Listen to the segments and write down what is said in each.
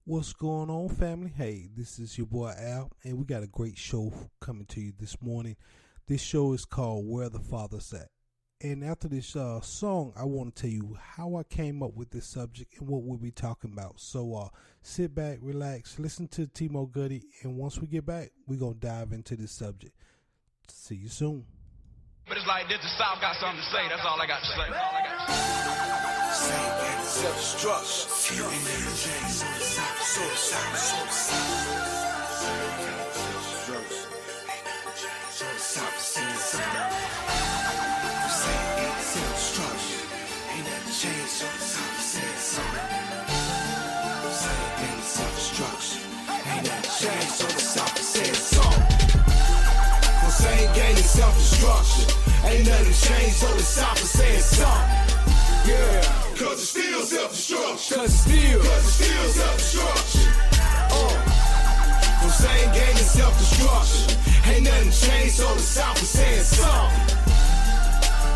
What's going on, family? Hey, this is your boy Al, and we got a great show coming to you this morning. This show is called Where the Father's At. And after this song, I want to tell you how I came up with this subject and what we'll be talking about. So sit back, relax, listen to Timo Goody, and once we get back, we're going to dive into this subject. See you soon. But it's like this, the South got something to say. That's all I got to say. Self-destruction. Same game and self-destruction. Ain't nothing changed, so the South is saying something. Yeah, cause it's still self-destruction. Cause it's still self-destruction. From same game and self-destruction. Ain't nothing changed, so the South is saying something.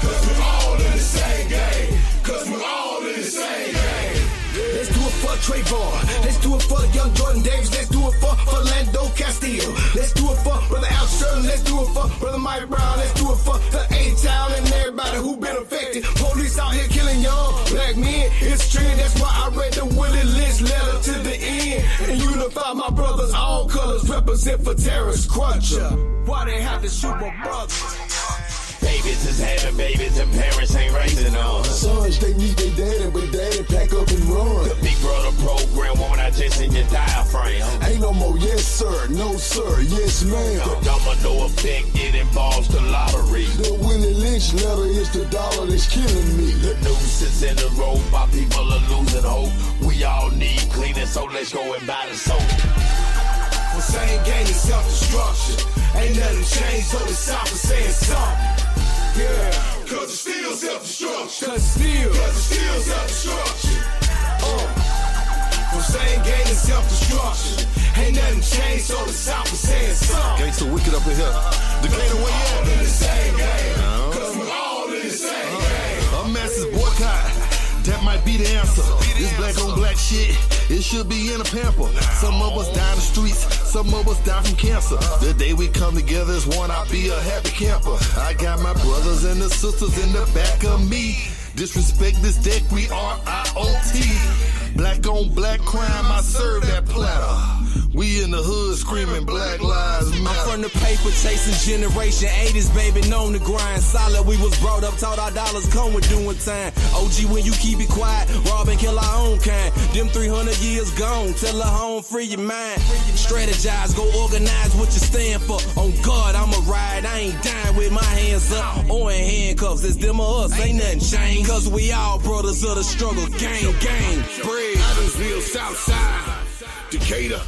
Cause we're all in the same game. Cause we're all in the same game. Let's do it for Trayvon. Let's do it for young Jordan Davis. Let's do it for Lando Castillo. Let's do it for Brother Al Sterling. Let's do it for Brother Mike Brown. Let's do it for the A-Town and everybody who been affected. Police out here killing young black men. It's true. That's why I read the Willie Lynch letter to the end. And unify my brothers. All colors represent for terrorist culture. Why they have to shoot my brothers? Babies is having babies and parents ain't raising on. Sons, they meet their daddy, but daddy pack up and run. The Big Brother program, woman, I just in your diaphragm. Ain't no more yes sir, no sir, yes ma'am. The domino effect, it involves the lottery. The Willie Lynch letter is the dollar that's killing me. The noose is in the road, my people are losing hope. We all need cleaning, so let's go and buy the soap. The same game is self-destruction. Ain't nothing changed, so the South is saying something. Yeah, cause it's still self-destruction. Cause it's still self-destruction. From same game to self-destruction. Ain't nothing changed, so the South is saying something. Gangsta wicked up in here. Decatur, where you All in the same game. Cause we're all in the same game. A massive boycott. That might be the answer. This black on black shit, it should be in a pamper. Some of us die in the streets, some of us die from cancer. The day we come together as one, I'll be a happy camper. I got my brothers and the sisters in the back of me. Disrespect this deck, we are IOT. Black on black crime, I serve that platter. We in the hood screaming Black Lives Matter. I'm from the paper chasing generation 80s, baby, known to grind. Solid, we was brought up, taught our dollars come with doing time. OG, when you keep it quiet, rob and kill our own kind. Them 300 years gone, tell her home, free your mind. Strategize, go organize what you stand for. On God, I'ma ride, I ain't dying with my hands up. Or in handcuffs, it's them or us, ain't nothing changed. Cause we all brothers of the struggle, gang, bread. Adamsville, Southside, Decatur.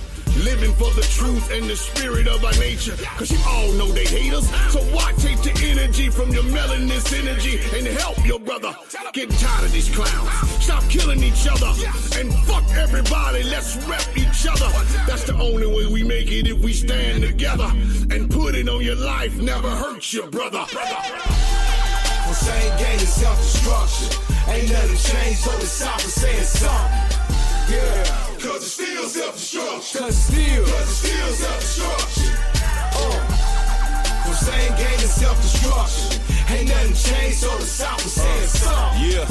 Living for the truth and the spirit of our nature. Cause you all know they hate us. So why take the energy from your melanin energy and help your brother? Getting tired of these clowns. Stop killing each other. And fuck everybody, let's rep each other. That's the only way we make it if we stand together. And put it on your life, never hurt your brother. The same game is self-destruction. Ain't nothing changed, so the South is saying something. Yeah, cause it's still self-destruction. Cause it's still self-destruction. From same game to self-destruction. Ain't nothing changed, so the South is saying something. Yeah.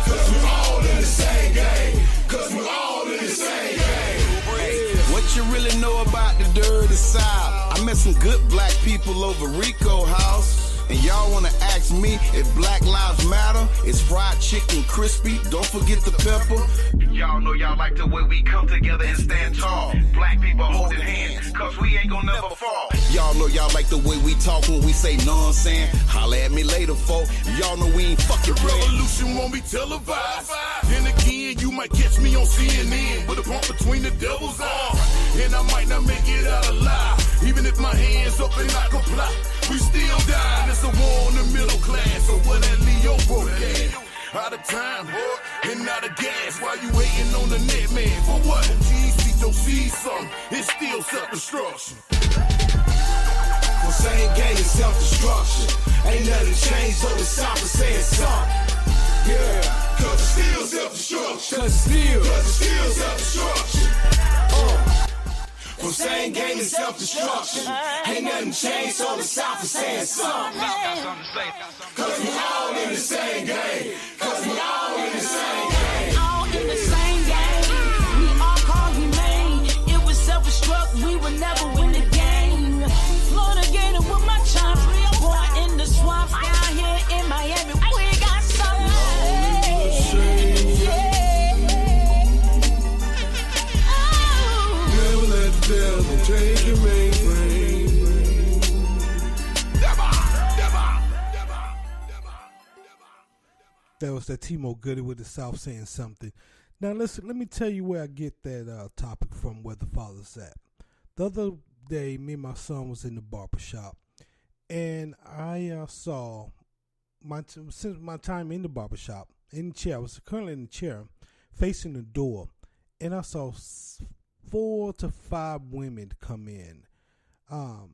Cause we're all in the same game. Cause we're all in the same game. Hey, what you really know about the dirty South? I met some good black people over Rico House. And y'all wanna ask me if Black Lives Matter? It's fried chicken crispy, don't forget the pepper. Y'all know y'all like the way we come together and stand tall. Black people holding hands, cause we ain't gonna never fall. Y'all know y'all like the way we talk when we say nonsense. Holla at me later, folk. Y'all know we ain't fucking The ready. revolution won't be televised. Then again, you might catch me on CNN with a bump between the devil's eyes. And I might not make it out alive. Even if my hands up and I comply, we still die. It's a war on the middle class. So what that Leo broke at? Out of time, and out of gas. While you waiting on the net man for what? Geez, don't see something. It's still self-destruction. The same game is self-destruction. Ain't nothing changed, so the South is saying something. Yeah, cause it's still self-destruction. Cause it's still self-destruction. From same game and self-destruction. Ain't nothing changed, so the South is saying something. Got something to say. Cause we all in the same game. Cause we all in the same game. All in the same game. We all called humane. It was self-destruct. We would never win the game. Florida Gator with my chops. Born in the swamps down here in Miami. We got something. Never let the devil take your mainframe. That was that Timo Goody with the South saying something. Now listen, let me tell you where I get that topic from, where the father's at. The other day, me and my son was in the barber shop, and I saw since my time in the barber shop, in the chair, I was currently in the chair, facing the door, and I saw 4 to 5 women come in, and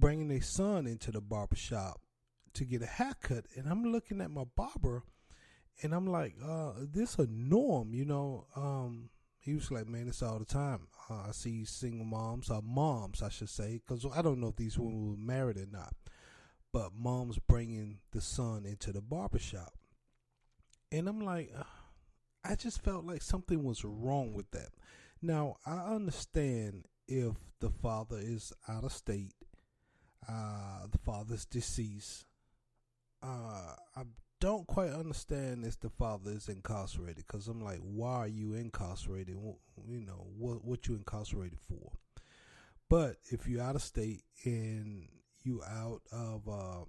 bringing their son into the barber shop to get a haircut, and I'm looking at my barber, and I'm like, this a norm, you know? He was like, man, it's all the time. I see single moms, or moms, I should say, because I don't know if these women were married or not, but moms bringing the son into the barbershop. And I'm like, I just felt like something was wrong with that. Now, I understand if the father is out of state, the father's deceased. I don't quite understand if the father is incarcerated, because I'm like, why are you incarcerated? You know, what you incarcerated for? But if you're out of state and you out of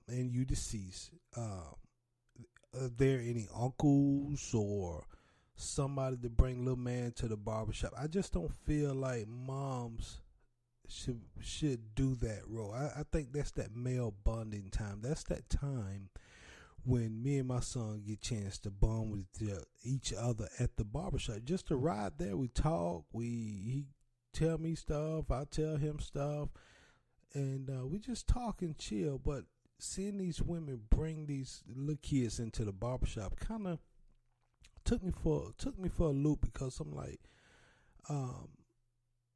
and you deceased, are there any uncles or somebody to bring little man to the barbershop? I just don't feel like moms should do that role. I think that's that male bonding time. That's that time when me and my son get a chance to bond with each other at the barbershop. Just to ride there, we talk, he tell me stuff, I tell him stuff, and we just talk and chill. But seeing these women bring these little kids into the barbershop kind of took me for a loop, because I'm like,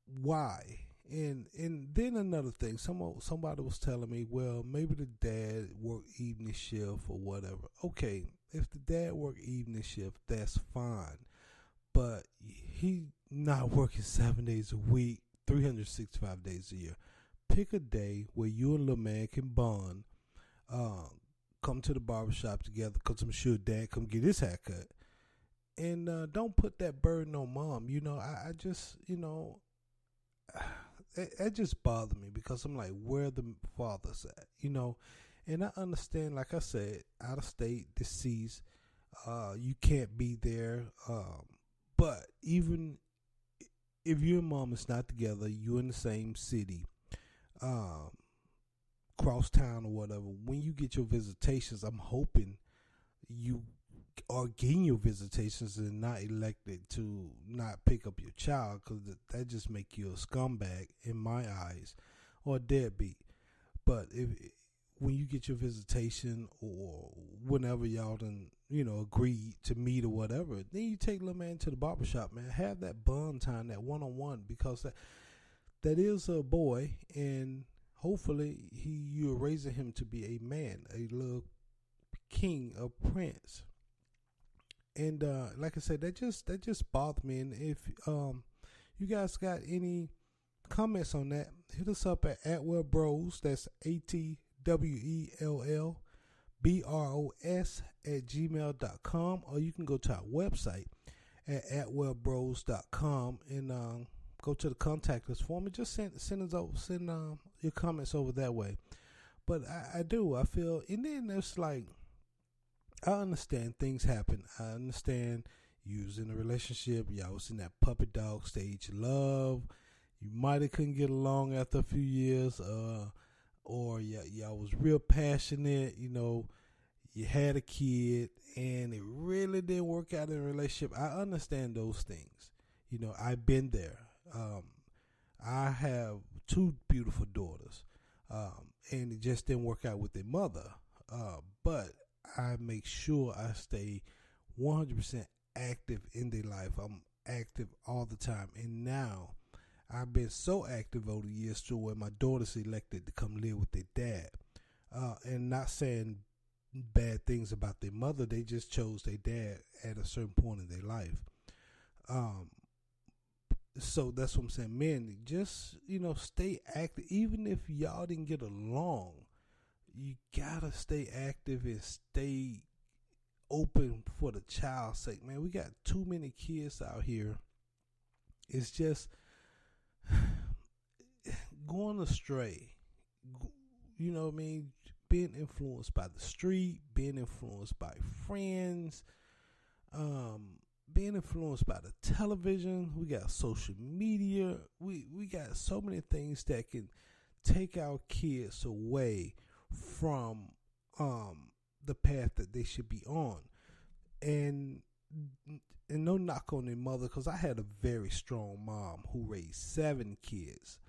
why? And then another thing, somebody was telling me, well, maybe the dad worked evening shift or whatever. Okay, if the dad worked evening shift, that's fine, but he not working 7 days a week, 365 days a year. Pick a day where you and little man can bond, come to the barbershop together, because I'm sure dad come get his haircut, and don't put that burden on mom. You know, I just, you know, it just bothered me, because I'm like, where the father's at, you know? And I understand, like I said, out of state, deceased, you can't be there, but even if you and mom is not together, you in the same city, cross town or whatever, when you get your visitations, I'm hoping you are getting your visitations and not elected to not pick up your child, because that just make you a scumbag in my eyes, or a deadbeat. But when you get your visitation, or whenever y'all done, you know, agree to meet or whatever, then you take little man to the barbershop, man. Have that bond time, that one-on-one, because that is a boy, and hopefully you're raising him to be a man, a little king, a prince. And like I said, that just bothered me. And if you guys got any comments on that, hit us up at Atwell Bros. That's ATWELLBROS @gmail.com, or you can go to our website at atwellbros.com and go to the contact us form and just send your comments over that way. But I feel, and then it's like, I understand things happen. I understand you was in a relationship, y'all was in that puppy dog stage of love. You might have couldn't get along after a few years, or y'all was real passionate, you know, you had a kid and it really didn't work out in a relationship. I understand those things. You know, I've been there. I have 2 beautiful daughters, and it just didn't work out with their mother. But I make sure I stay 100% active in their life. I'm active all the time. And now I've been so active over the years to where my daughters elected to come live with their dad. And not saying bad things about their mother, they just chose their dad at a certain point in their life. So that's what I'm saying. Men, just, stay active. Even if y'all didn't get along, you gotta stay active and stay open for the child's sake. Man, we got too many kids out here. It's just going astray. You know what I mean? Being influenced by the street, being influenced by friends, being influenced by the television. We got social media. We got so many things that can take our kids away from the path that they should be on. And no knock on their mother, because I had a very strong mom who raised 7 kids.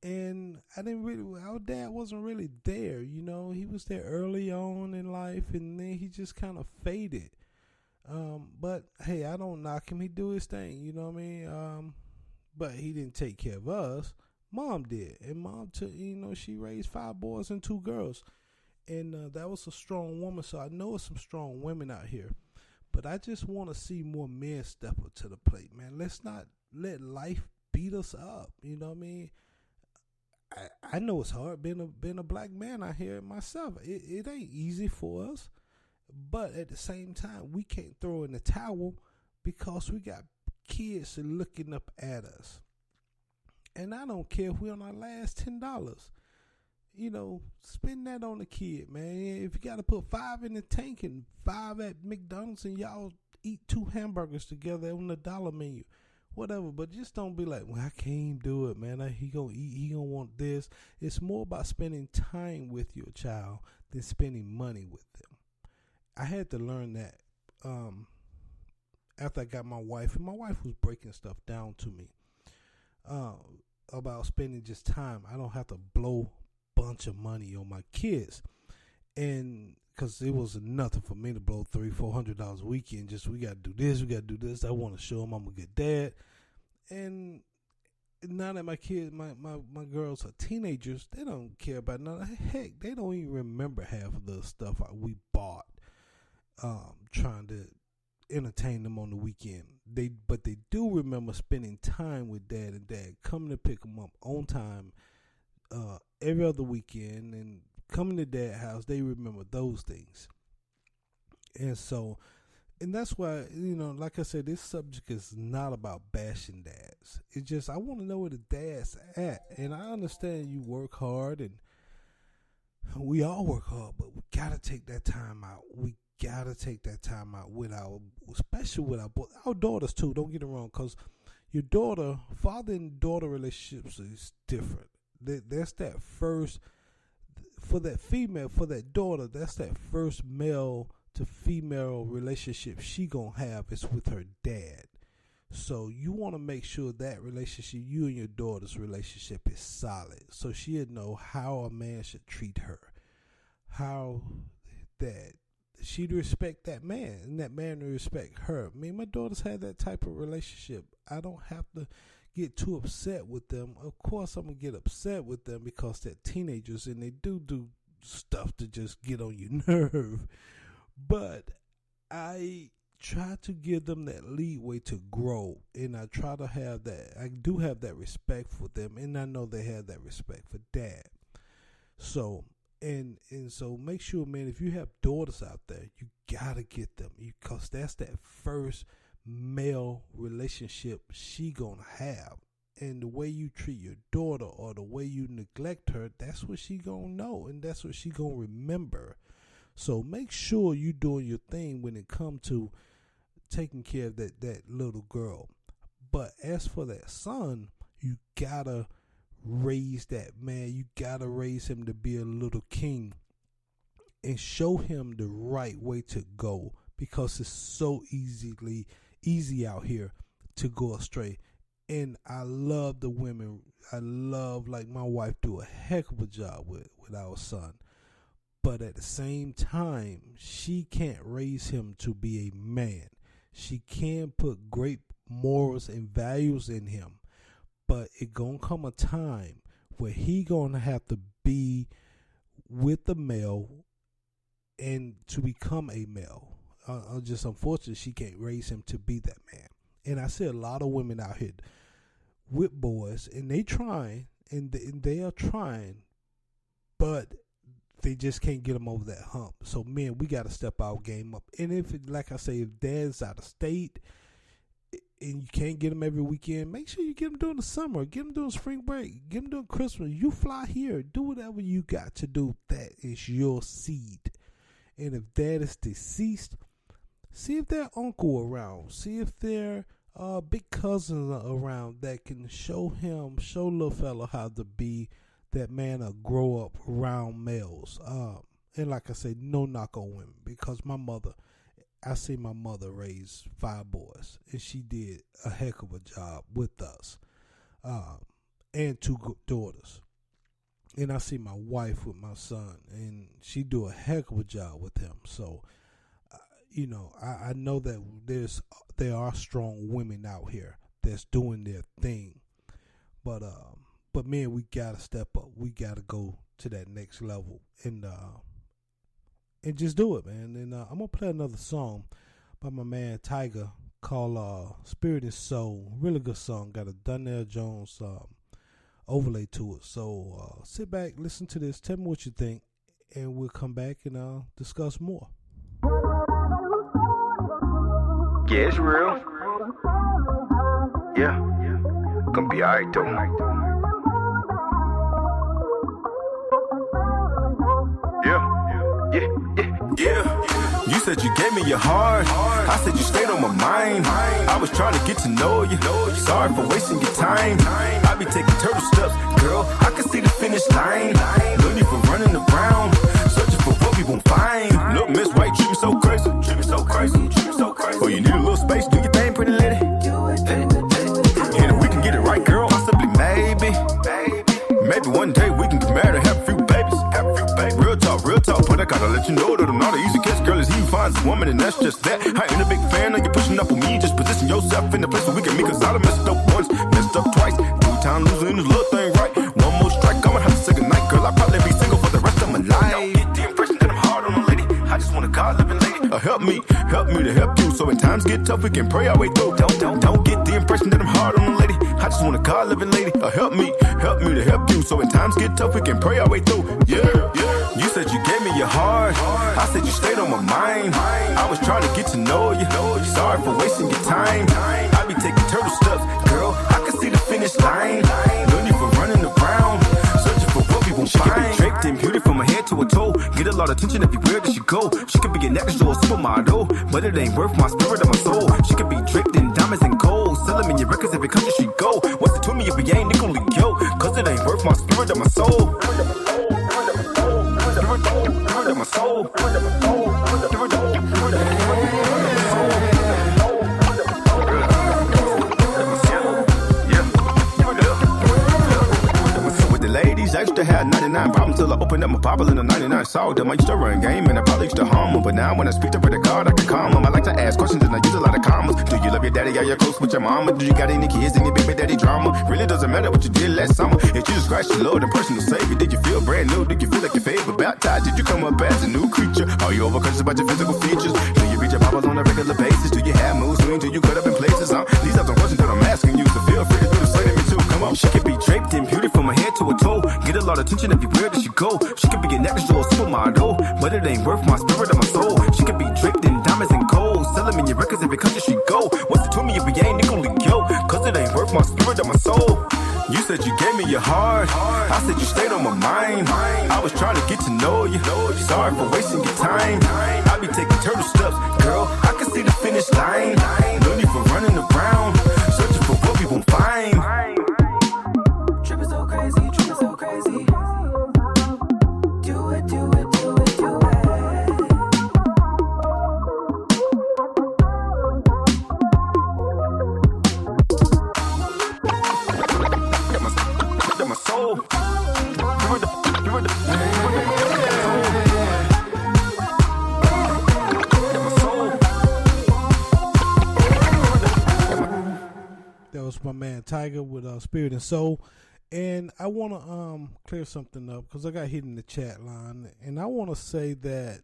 And our dad wasn't really there, he was there early on in life, and then he just kind of faded. But hey, I don't knock him. He do his thing, you know what I mean? But he didn't take care of us. Mom did. And mom took, she raised 5 boys and 2 girls. And that was a strong woman. So I know it's some strong women out here. But I just want to see more men step up to the plate, man. Let's not let life beat us up. You know what I mean? I know it's hard being a black man out here myself. It ain't easy for us. But at the same time, we can't throw in the towel because we got kids looking up at us. And I don't care if we're on our last $10. Spend that on the kid, man. If you got to put 5 in the tank and 5 at McDonald's and y'all eat 2 hamburgers together on the dollar menu, whatever. But just don't be like, well, I can't even do it, man. He gonna eat. He gonna want this. It's more about spending time with your child than spending money with them. I had to learn that after I got my wife, and my wife was breaking stuff down to me about spending just time. I don't have to blow a bunch of money on my kids, and because it was nothing for me to blow $300-400 a weekend. Just we gotta do this. I want to show them I'm a good dad, and now that my kids, my girls are teenagers, they don't care about nothing. Heck, they don't even remember half of the stuff we bought. Trying to entertain them on the weekend. But they do remember spending time with dad and dad coming to pick them up on time every other weekend and coming to dad's house. They remember those things. And that's why, like I said, this subject is not about bashing dads. It's just, I want to know where the dad's at. And I understand you work hard, and we all work hard, but we got to take that time out. We got to take that time out especially with our daughters too. Don't get it wrong, because your daughter, father and daughter relationships is different. That's that first, for that female, for that daughter, that's that first male to female relationship she gonna have is with her dad. So you want to make sure that relationship, you and your daughter's relationship, is solid, so she'll know how a man should treat her, how that she'd respect that man, and that man would respect her. I mean, my daughters had that type of relationship. I don't have to get too upset with them. Of course, I'm going to get upset with them because they're teenagers and they do stuff to just get on your nerve. But I try to give them that leeway to grow, and I try to have that. I do have that respect for them, and I know they have that respect for dad. So, and so make sure, man, if you have daughters out there, you gotta get them, because that's that first male relationship she gonna have. And the way you treat your daughter or the way you neglect her, that's what she gonna know, and that's what she gonna remember. So make sure you doing your thing when it comes to taking care of that little girl. But as for that son, you gotta raise that man. You gotta raise him to be a little king and show him the right way to go, because it's so easy out here to go astray. And I love the women. I love, like, my wife do a heck of a job with our son. But at the same time, she can't raise him to be a man. She can put great morals and values in him, but it gonna come a time where he gonna have to be with the male and to become a male. Just unfortunate she can't raise him to be that man. And I see a lot of women out here with boys, and they trying, and they are trying, but they just can't get them over that hump. So, man, we got to step our game up. And if, like I say, if dad's out of state and you can't get them every weekend, make sure you get them during the summer, get them during spring break, get them during Christmas. You fly here, do whatever you got to do. That is your seed. And if dad is deceased, see if their uncle around, see if their big cousins are around that can show little fella how to be that man or grow up around males. And like I say, no knock on women, because I see my mother raise 5 boys, and she did a heck of a job with us, and 2 daughters. And I see my wife with my son, and she do a heck of a job with him. So, I know that there are strong women out here that's doing their thing, but man, we gotta step up. We gotta go to that next level and just do it, man. And I'm gonna play another song by my man Tiger called "Spirit and Soul." Really good song. Got a Donnell Jones overlay to it. So sit back, listen to this, tell me what you think, and we'll come back and discuss more. Yeah, it's real. Yeah. Gonna be alright though. Yeah. You said you gave me your heart. I said you stayed on my mind. I was trying to get to know you. Sorry for wasting your time. I be taking turtle steps, girl. I can see the finish line. No need for running around, searching for what we won't find. Look, Miss White, treat me so crazy. Treat me so crazy. Treat me so crazy. Oh, you need a little space. Do your thing, pretty lady. And if we can get it right, girl, possibly maybe one day we can get married and have a few babies. Real talk, but I gotta let you know that I'm not an easy catch, girl. As he finds a woman, and that's just that. I ain't a big fan of you pushing up on me. Just position yourself in the place where we can meet, cause I done messed up once, messed up twice. 2 times losing this little thing right. One more strike, I'ma have to say goodnight, girl. I'll probably be single for the rest of my life. Don't get the impression that I'm hard on a lady. I just want a God-living lady. Help me to help you. So when times get tough, we can pray our way through. Don't get the impression that I'm hard on a lady. I just want a God-living lady. Help me to help you. So when times get tough, we can pray our way through. Yeah. You said you gave me your heart. I said you stayed on my mind. I was trying to get to know you. Sorry for wasting your time. I be taking turtle steps, girl. I can see the finish line. No need for running around, searching for what we won't find. She could be draped in beauty from her head to her toe. Get a lot of attention everywhere that she go. She could be an extra or supermodel, but it ain't worth my spirit or my soul. She could be draped in diamonds and gold, selling me your records every country she go. What's it to me if we ain't nickel and yo? Cause it ain't worth my spirit or my soul. My soul. With the ladies, I used to have 99 problems till I opened up my Bible in the 99 saw them. I used to run game and I probably used to harm them, but now when I speak to the God, I can calm them. I like to ask questions and I use a lot of commas. Do you love your daddy? Are you close with your mama? Do you got any kids? Any baby daddy drama? Really doesn't matter what you did last summer. If Jesus Christ your Lord and personal Savior, did you feel brand new? Did you feel like your favorite baptized? Did you come up as a new creature? Are you overconscious about your physical features? Do you read your Bible on a regular basis? Do you have mood swings? Do you cut up in places? These are some questions that I'm asking you, so feel free to do the same to me too. Come on. She could be draped in beauty from her head to her toe. Get a lot of attention everywhere that she go. She could be an extra or supermodel, but it ain't worth my spirit or my soul. She could be draped in diamonds and gold, selling me your records every country she go. What's it to me if we ain't nickel and yo? Cause it ain't worth my spirit or my soul. You said you gave me your heart. I said you stayed on my mind. I was trying to get to know you. Sorry for wasting your time. I be taking turtle steps, girl. I can see the finish line. No need for running around, searching for what we won't find. Trippin' so crazy, trippin' so crazy. Do it, do it, do it, do it. My soul. That was my man Tiger with Spirit and Soul. And I want to clear something up because I got hit in the chat line. And I want to say that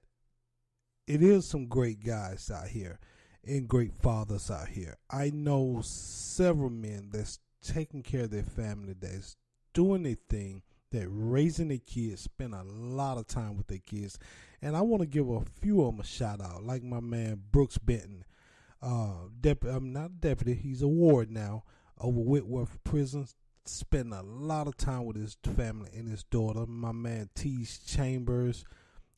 it is some great guys out here and great fathers out here. I know several men that's taking care of their family, that's doing their thing, that raising their kids, spend a lot of time with their kids. And I want to give a few of them a shout out, like my man Brooks Benton. Not deputy, he's a ward now over Whitworth Prison. Spending a lot of time with his family and his daughter. My man T.'s Chambers,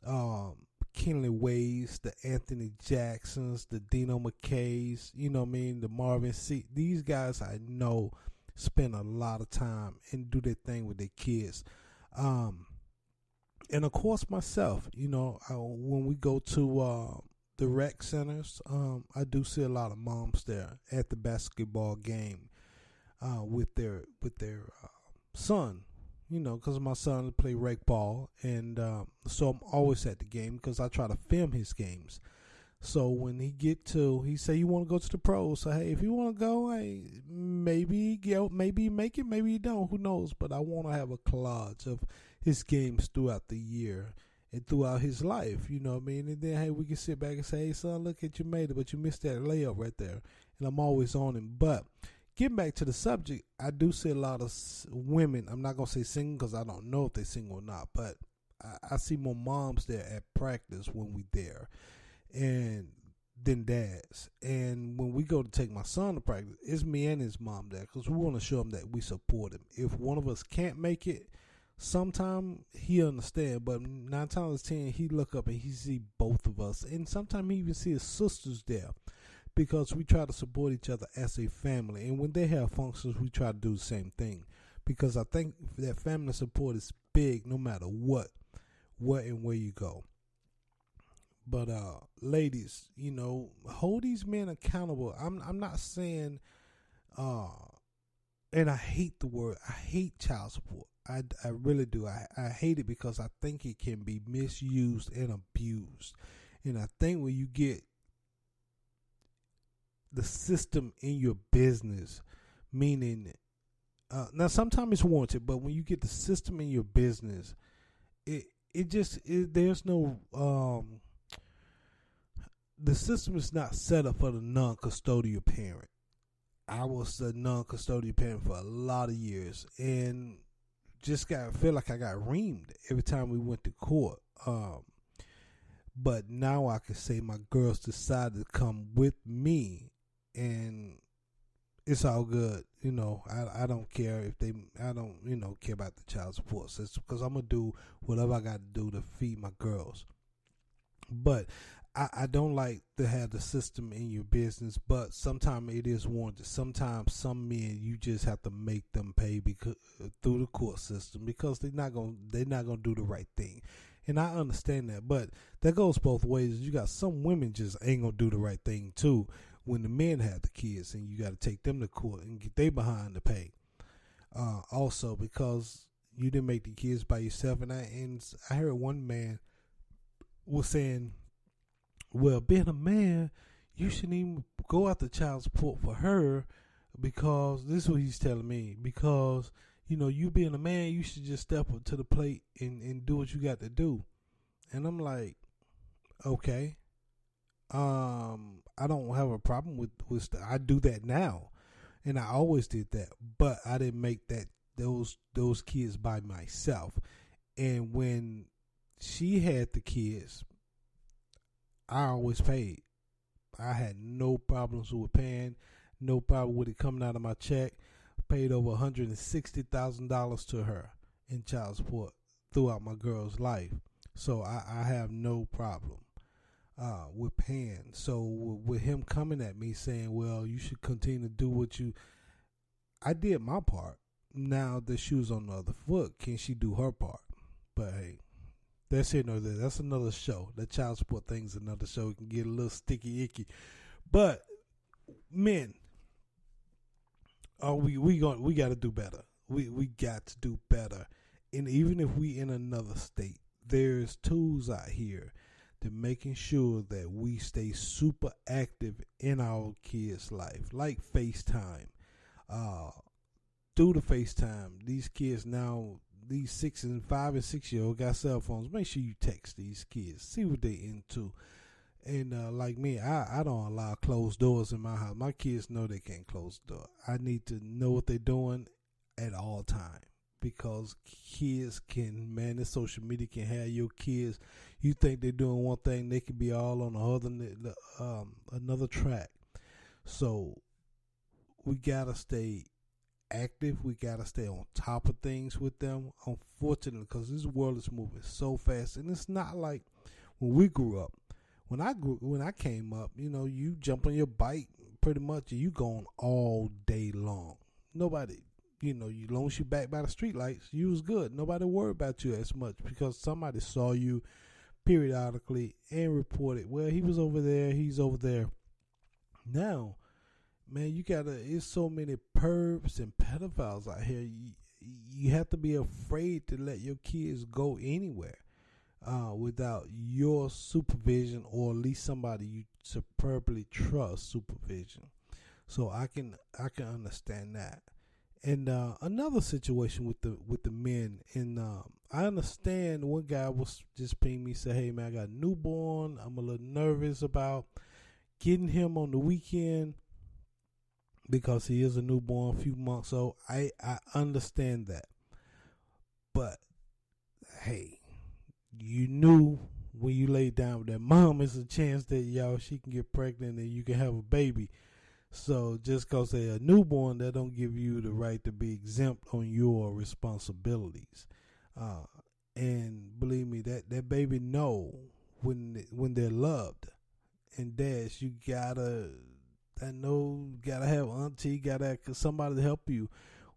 Kenley Ways, the Anthony Jacksons, the Dino McKays, you know what I mean, the Marvin C. These guys I know spend a lot of time and do their thing with their kids. And of course myself, you know, when we go to the rec centers, I do see a lot of moms there at the basketball game with their son, you know, because my son play rec ball, and so I'm always at the game because I try to film his games. So when he say you want to go to the pros, so hey, if you want to go, hey, maybe make it, maybe you don't, who knows? But I want to have a collage of his games throughout the year and throughout his life, you know what I mean? And then hey, we can sit back and say, hey son, look at you made it, but you missed that layup right there. And I'm always on him. But getting back to the subject, I do see a lot of women. I'm not gonna say single because I don't know if they single or not, but I see more moms there at practice when we there, and than dads. And when we go to take my son to practice, it's me and his mom there because we want to show him that we support him. If one of us can't make it, sometime he understand, but 9 times out of 10 he look up and he see both of us, and sometimes he even see his sisters there, because we try to support each other as a family. And when they have functions, we try to do the same thing, because I think that family support is big no matter what and where you go. But ladies, you know, hold these men accountable. I'm not saying and I hate the word, I hate child support. I really do. I hate it because I think it can be misused and abused. And I think when you get the system in your business, meaning now sometimes it's warranted, but when you get the system in your business, there's no the system is not set up for the non-custodial parent. I was a non-custodial parent for a lot of years, and just feel like I got reamed every time we went to court. But now I can say my girls decided to come with me, and it's all good. You know, I don't care if I don't, you know, care about the child support system, because I'm going to do whatever I got to do to feed my girls. But I don't like to have the system in your business, but sometimes it is warranted. Sometimes some men, you just have to make them pay through the court system, because they're not gonna do the right thing. And I understand that, but that goes both ways. You got some women just ain't gonna do the right thing too when the men have the kids, and you got to take them to court and get they behind to pay. Also, because you didn't make the kids by yourself, and I heard one man was saying, well, being a man, you shouldn't even go after child support for her, because this is what he's telling me, because, you know, you being a man, you should just step up to the plate and do what you got to do. And I'm like, okay, I don't have a problem with I do that now, and I always did that, but I didn't make those kids by myself. And when she had the kids, I always paid. I had no problems with paying, no problem with it coming out of my check. Paid over $160,000 to her in child support throughout my girl's life. So I have no problem with paying. So with him coming at me saying, well, you should continue to do what I did my part. Now the shoe's on the other foot. Can she do her part? But hey, that's here nor there. That's another show. The child support thing's another show. It can get a little sticky, icky. But men, we got to do better. We got to do better. And even if we in another state, there's tools out here to making sure that we stay super active in our kids' life, like FaceTime. through the FaceTime. These kids now, these 5 and 6 year old got cell phones. Make sure you text these kids, see what they into. And like me, I don't allow closed doors in my house. My kids know they can't close the door. I need to know what they're doing at all times, because kids can, man, this social media can have your kids. You think they're doing one thing, they could be all on another track. So we gotta stay active. We gotta stay on top of things with them. Unfortunately, because this world is moving so fast, and it's not like when we grew up. When I came up, you jump on your bike pretty much and you going all day long. Nobody, you long as you back by the street lights, you was good. Nobody worried about you as much, because somebody saw you periodically and reported, well, he was over there, he's over there. Now, man, it's so many pervs and pedophiles out here. You have to be afraid to let your kids go anywhere without your supervision, or at least somebody you superbly trust supervision. So I can understand that. And another situation with the men, and I understand one guy was just pinging me, say, hey man, I got a newborn, I'm a little nervous about getting him on the weekend because he is a newborn, a few months old. I understand that. But hey, you knew when you laid down with that mom, it's a chance that she can get pregnant and you can have a baby. So just because they're a newborn, that don't give you the right to be exempt on your responsibilities. And believe me, that baby know when they're loved. And dads, you gotta have auntie, gotta have somebody to help you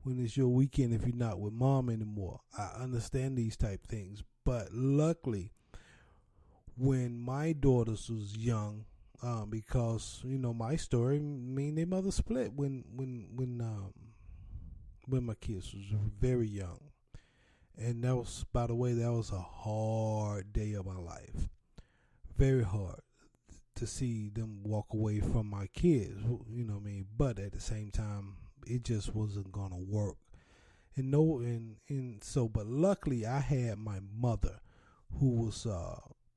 when it's your weekend if you're not with mom anymore. I understand these type things. But luckily, when my daughters was young, because my story, me and their mother split when my kids was very young, and that was, by the way, that was a hard day of my life, very hard to see them walk away from my kids, But at the same time, it just wasn't gonna work. But luckily I had my mother, who was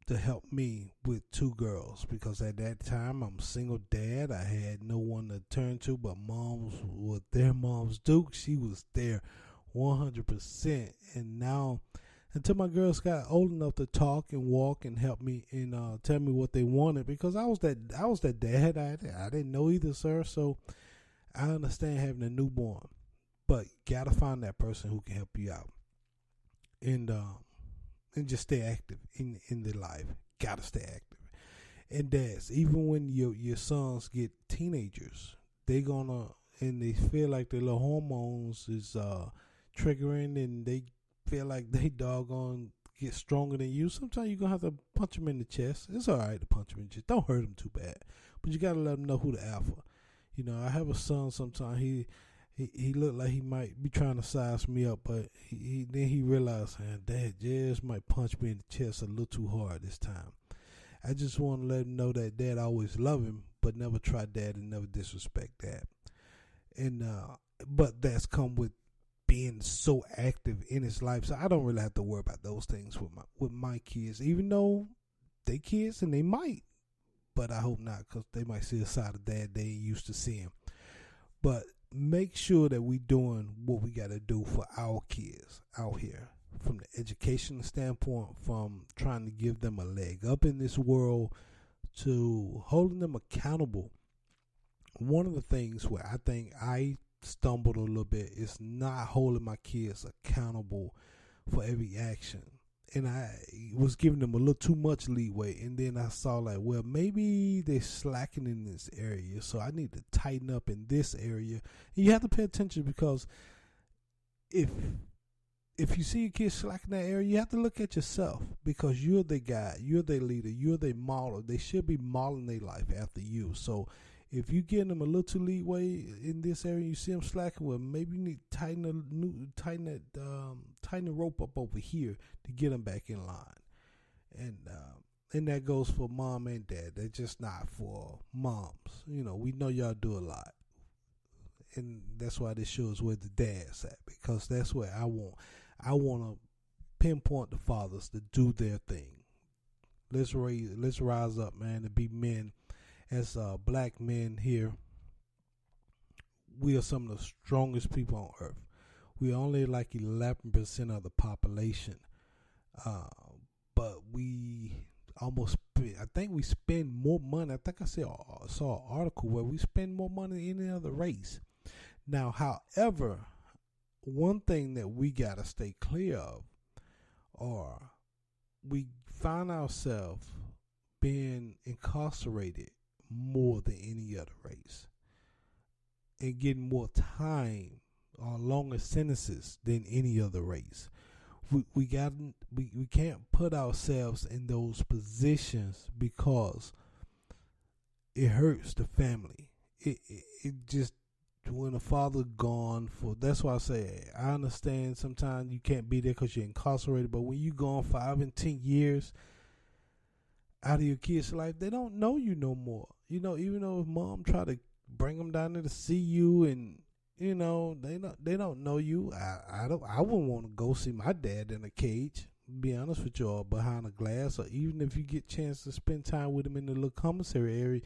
to help me with 2 girls, because at that time I'm a single dad. I had no one to turn to, but moms with their moms Duke. She was there 100%. And now, until my girls got old enough to talk and walk and help me and tell me what they wanted, because I was that dad. I didn't know either, sir. So I understand having a newborn, but gotta find that person who can help you out, and just stay active in their life. Gotta stay active. And dads, even when your sons get teenagers, they feel like their little hormones is triggering, and they feel like they doggone get stronger than you. Sometimes you're gonna have to punch them in the chest. It's all right to punch them in the chest. Don't hurt them too bad, but you gotta let them know who the alpha. I have a son. Sometimes he looked like he might be trying to size me up, but then he realized, man, Dad just might punch me in the chest a little too hard this time. I just want to let him know that Dad always love him, but never try Dad and never disrespect Dad. And but that's come with being so active in his life, so I don't really have to worry about those things with my kids, even though they kids and they might, but I hope not, because they might see a side of Dad they ain't used to seeing. But make sure that we doing what we got to do for our kids out here, from the educational standpoint, from trying to give them a leg up in this world, to holding them accountable. One of the things where I think I stumbled a little bit is not holding my kids accountable for every action. And I was giving them a little too much leeway, and then I saw like, well, maybe they're slacking in this area, so I need to tighten up in this area. And you have to pay attention, because if you see your kids slacking in that area, you have to look at yourself, because you're the guy, you're their leader, you're their model. They should be modeling their life after you. So if you give them a little too leeway in this area, you see them slacking, well, maybe you need to tighten the rope up over here to get them back in line. And that goes for mom and dad. They're just not for moms. We know y'all do a lot. and that's why this show is where the dad's at, because that's where I want to pinpoint the fathers to do their thing. Let's rise up, man, to be men. As black men here, we are some of the strongest people on earth. We are only like 11% of the population, but we almost, I think we spend more money. I think I saw an article where we spend more money than any other race. Now, however, one thing that we got to stay clear of, or we find ourselves being incarcerated more than any other race and getting more time or longer sentences than any other race. We can't put ourselves in those positions because it hurts the family. It just, when a father gone for, that's why I say I understand sometimes you can't be there because you're incarcerated, but when you gone 5 and 10 years out of your kids' life, they don't know you no more. You know, even though if mom try to bring them down there to see you, and you know they don't know you. I wouldn't want to go see my dad in a cage. Be honest with you, all behind a glass, or even if you get a chance to spend time with him in the little commissary area,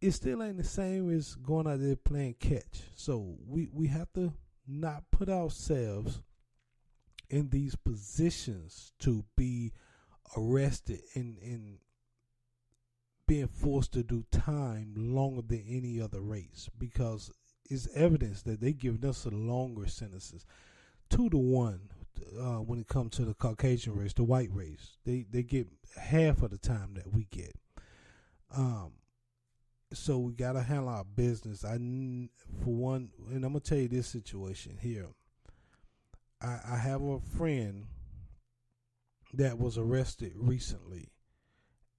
it still ain't the same as going out there playing catch. So we have to not put ourselves in these positions to be arrested and being forced to do time longer than any other race, because it's evidence that they giving us a longer sentences, 2-1 when it comes to the Caucasian race, the white race. They get half of the time that we get. So we gotta handle our business. For one, and I'm gonna tell you this situation here. I have a friend that was arrested recently,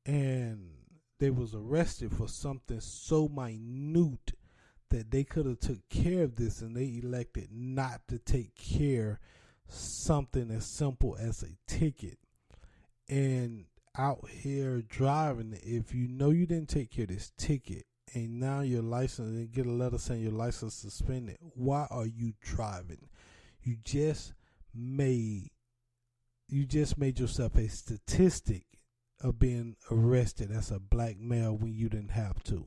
and they was arrested for something so minute that they could have took care of this, and they elected not to take care something as simple as a ticket. And out here driving, if you know you didn't take care of this ticket and now your license, and get a letter saying your license suspended, why are you driving? You just made yourself a statistic of being arrested as a black male when you didn't have to.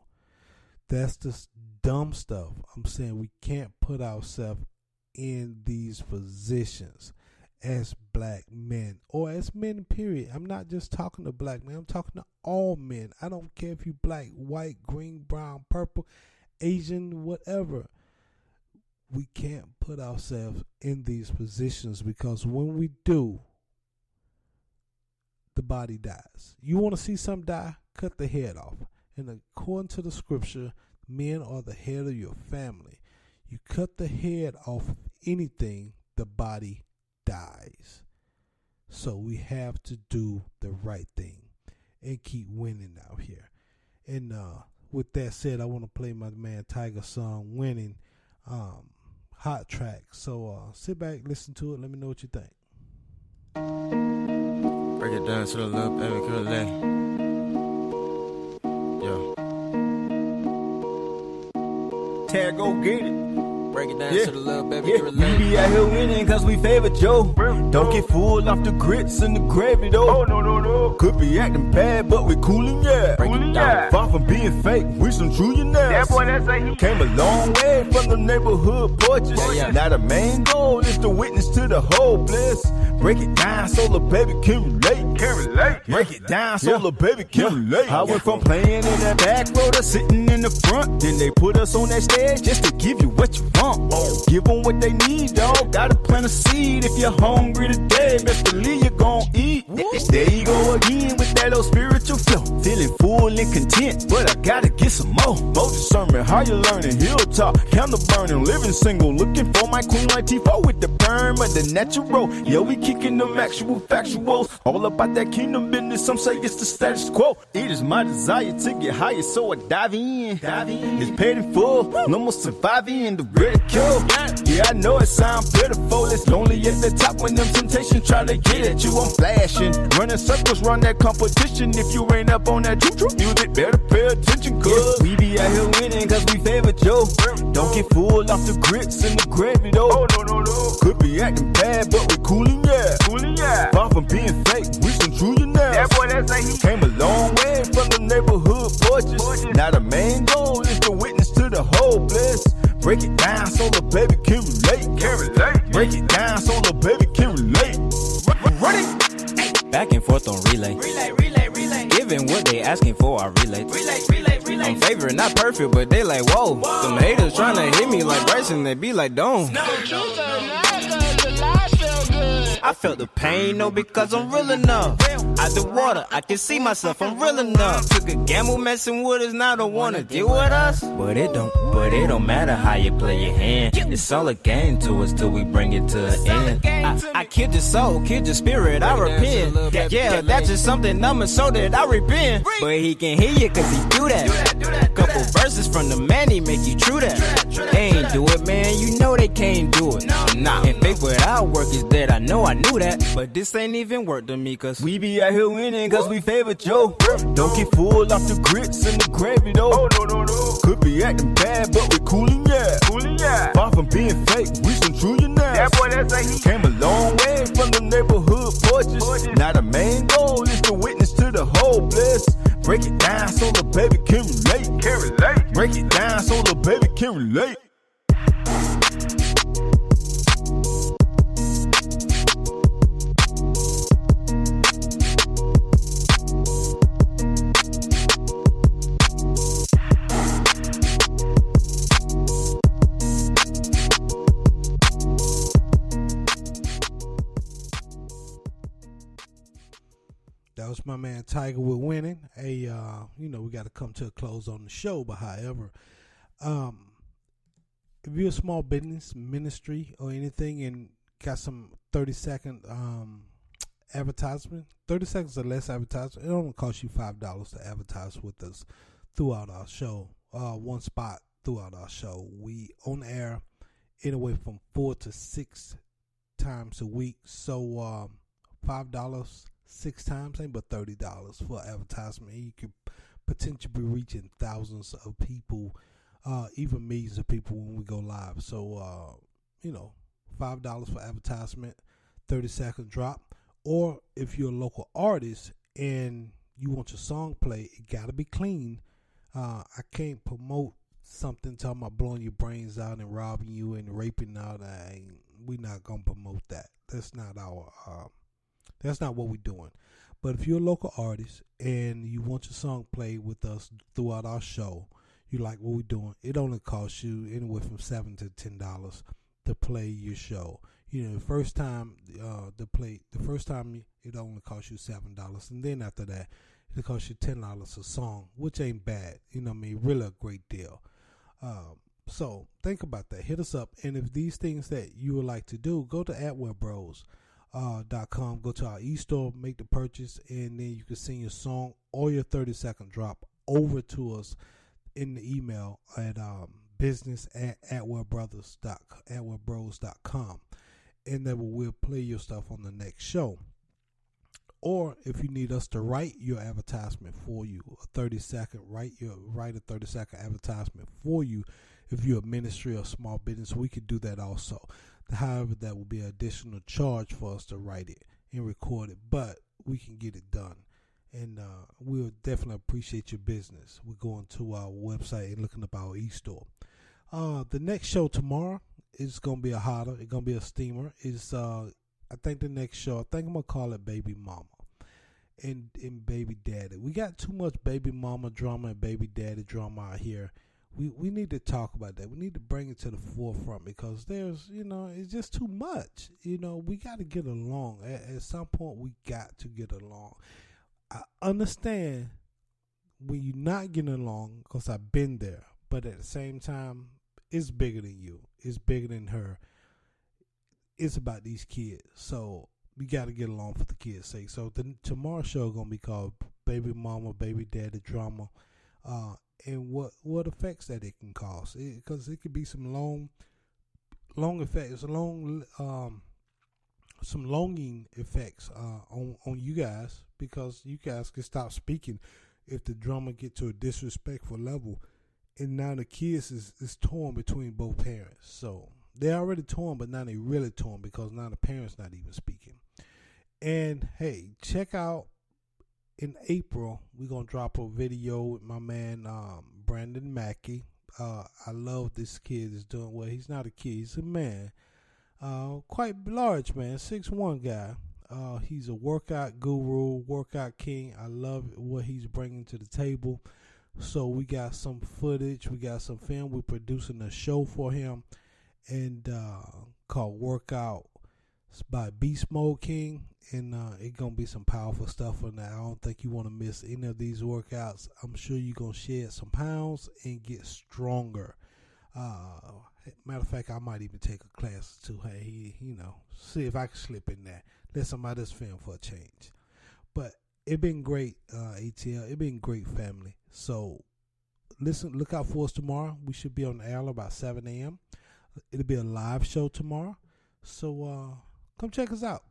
That's just dumb stuff. I'm saying we can't put ourselves in these positions as black men, or as men, period. I'm not just talking to black men, I'm talking to all men. I don't care if you black, white, green, brown, purple, Asian, whatever. We can't put ourselves in these positions, because when we do, the body dies. You want to see something die? Cut the head off. And according to the scripture, men are the head of your family. You cut the head off of anything, the body dies. So we have to do the right thing and keep winning out here. And with that said, I want to play my man Tiger's song "Winning," hot track. So sit back, listen to it, let me know what you think. Break it down to the little baby girl. Yeah. Tag, go get it. Break it down to the little baby girl. We be out here winning cause we favor Joe. Don't get fooled off the grits and the gravy though. Oh, no. Could be acting bad, but we coolin', yeah. Coolin', yeah. Far from being fake, we some trillionaires. That boy, that's a he. Came a long way from the neighborhood porches. Yeah. Now the main goal is to witness to the whole bliss. Break it down so the baby can relate. Break it down so the baby can relate. I went from playing in the back row to sitting in the front. Then they put us on that stage just to give you what you want. Give them what they need, dog. Gotta plant a seed. If you're hungry today, best believe you're gon' eat. There you go again with that old spiritual flow. Feeling full and content, but I gotta get some more. More discernment, how you learning? Hilltop, candle burning, living single, looking for my queen like T4 with the perm and the natural. Yeah, we kicking them actual factuals. All about that kingdom business, some say it's the status quo. It is my desire to get higher, so I dive in. It's paid in full, no more surviving the ridicule. Yeah, I know it sounds pitiful. It's lonely at the top when them temptations try to get at you. I'm flashing, running circles, run that competition. If you ain't up on that true music, better pay attention, cause was. We be out here winning cause we favor Joe. Don't get fooled off the grits and the gravy though. Oh, no. Could be acting bad, but we coolin', yeah. Far from being fake, we some true you now. That boy, that's like he came a long way from the neighborhood porches. Now the main goal is to witness to the whole bliss. Break it down so the baby can relate. Break it down so the baby can relate. Ready? Back and forth on relay. Giving what they asking for, I relate. I'm favorite, not perfect, but they like, whoa. Them haters tryna hit me like Bryson, they be like, don't. I felt the pain, no, because I'm real enough. Out the water, I can see myself, I'm real enough. Took a gamble messing with us, now don't wanna deal with us. But it don't matter how you play your hand. It's all a game to us till we bring it to an end. I killed your soul, killed your spirit, I repent. Yeah, that's just something I'ma show that I repent. But he can hear you cause he do that. Couple verses from the man, he make you true that. They ain't do it, man, you know they can't do it. Nah, and faith without work is dead, I know I knew that. But this ain't even work to me cause we be out here winning cause we favor Joe. Don't get fooled off the grits and the gravy though. Oh, no. Could be acting bad, but we coolin', yeah. Far from being fake, we some true you now. That boy, that's like he came a long way from the neighborhood porches. Now the main goal is to witness to the whole bliss. Break it down so the baby can relate. Break it down so the baby can relate. That was my man Tiger with Winning. We got to come to a close on the show, but however, if you're a small business, ministry, or anything, and got some 30-second advertisement, 30 seconds or less advertisement, it only costs you $5 to advertise with us throughout our show. One spot throughout our show. We on air anywhere from 4 to 6 times a week. So $5 6 times ain't but $30 for advertisement. And you could potentially be reaching thousands of people, even millions of people when we go live. So $5 for advertisement, 30-second drop. Or if you're a local artist and you want your song played, it gotta be clean. I can't promote something talking about blowing your brains out and robbing you and raping out. We're not gonna promote that. That's not that's not what we're doing. But if you're a local artist and you want your song played with us throughout our show, you like what we're doing, it only costs you anywhere from $7 to $10 to play your show. The first time it only costs you $7, and then after that it costs you $10 a song, which ain't bad. Really a great deal. So think about that. Hit us up, and if these things that you would like to do, go to atwellbros.com, go to our e-store, make the purchase, and then you can send your song or your 30-second drop over to us in the email at business@atwellbros.com, and then we'll play your stuff on the next show. Or if you need us to write your advertisement for you, a 30-second, write a 30-second advertisement for you. If you're a ministry or small business, we could do that also. However, that will be an additional charge for us to write it and record it, but we can get it done. And we'll definitely appreciate your business. We're going to our website and looking up our e-store. The next show tomorrow is going to be a hotter. It's going to be a steamer. I think the next show, I'm going to call it Baby Mama and Baby Daddy. We got too much Baby Mama drama and Baby Daddy drama out here. We need to talk about that. We need to bring it to the forefront because there's, it's just too much. We got to get along. At some point, we got to get along. I understand when you're not getting along because I've been there. But at the same time, it's bigger than you. It's bigger than her. It's about these kids. So we got to get along for the kids' sake. So tomorrow's show is going to be called Baby Mama, Baby Daddy Drama. And what effects that it can cause, because it could be some long effects, some longing effects on you guys, because you guys can stop speaking if the drummer get to a disrespectful level, and now the kids is torn between both parents. So they're already torn, but now they really torn because now the parents not even speaking. And hey, check out in April, we're gonna drop a video with my man Brandon Mackey. I love this kid is doing well. He's not a kid, he's a man. Quite large man, 6'1" guy. He's a workout guru, workout king. I love what he's bringing to the table. So we got some footage, we got some film. We're producing a show for him, and called Workout. It's by Beast Mode King, and it's gonna be some powerful stuff on that. I don't think you want to miss any of these workouts. I'm sure you're gonna shed some pounds and get stronger. Matter of fact, I might even take a class or two. Hey, see if I can slip in there. Let somebody else film for a change. But it been great, ATL. It been great, family. So listen, look out for us tomorrow. We should be on the air about 7 a.m. It'll be a live show tomorrow. So come check us out.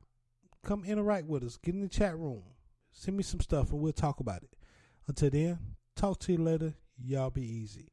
Come interact with us. Get in the chat room. Send me some stuff and we'll talk about it. Until then, talk to you later. Y'all be easy.